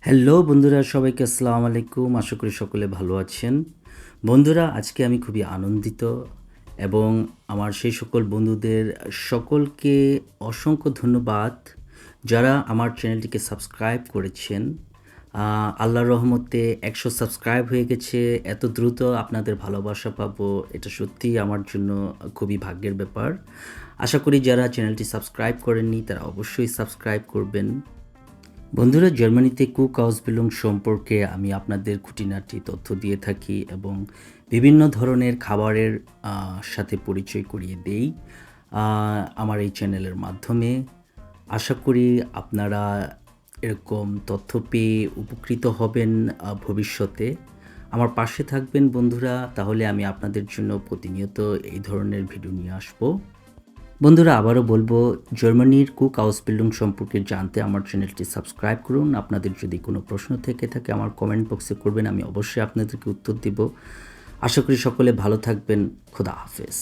Hello বন্ধুরা, সবাইকে আসসালামু আলাইকুম। আশা করি সকলে ভালো আছেন। বন্ধুরা, আজকে আমি খুবই আনন্দিত এবং আমার সেই সকল বন্ধুদের সকলকে অসংখ্য ধন্যবাদ যারা আমার চ্যানেলটিকে সাবস্ক্রাইব করেছেন। আল্লাহর রহমতে ১০০ সাবস্ক্রাইব হয়ে গেছে। এত দ্রুত আপনাদের ভালোবাসা পাবো, এটা সত্যিই আমার জন্য খুবই ভাগ্যের ব্যাপার। আশা করি যারা চ্যানেলটি সাবস্ক্রাইব করেননি তারা অবশ্যই সাবস্ক্রাইব করবেন। বন্ধুরা, জার্মানিতে কুক আউসবিলুং সম্পর্কে আমি আপনাদের খুঁটিনাটি তথ্য দিয়ে থাকি এবং বিভিন্ন ধরনের খাবারের সাথে পরিচয় করিয়ে দেই আমার এই চ্যানেলের মাধ্যমে। আশা করি আপনারা এরকম তথ্য পেয়ে উপকৃত হবেন ভবিষ্যতে। আমার পাশে থাকবেন বন্ধুরা, তাহলে আমি আপনাদের জন্য প্রতিনিয়ত এই ধরনের ভিডিও নিয়ে আসবো। বন্ধুরা, আবারও বলবো, জার্মানির কুক আউসবিল্ডিং সম্পর্কে জানতে আমার চ্যানেলটি সাবস্ক্রাইব করুন। আপনাদের যদি কোনো প্রশ্ন থেকে থাকে আমার কমেন্ট বক্সে করবেন, আমি অবশ্যই আপনাদেরকে উত্তর দিব। আশা করি সকলে ভালো থাকবেন। খোদা হাফেজ।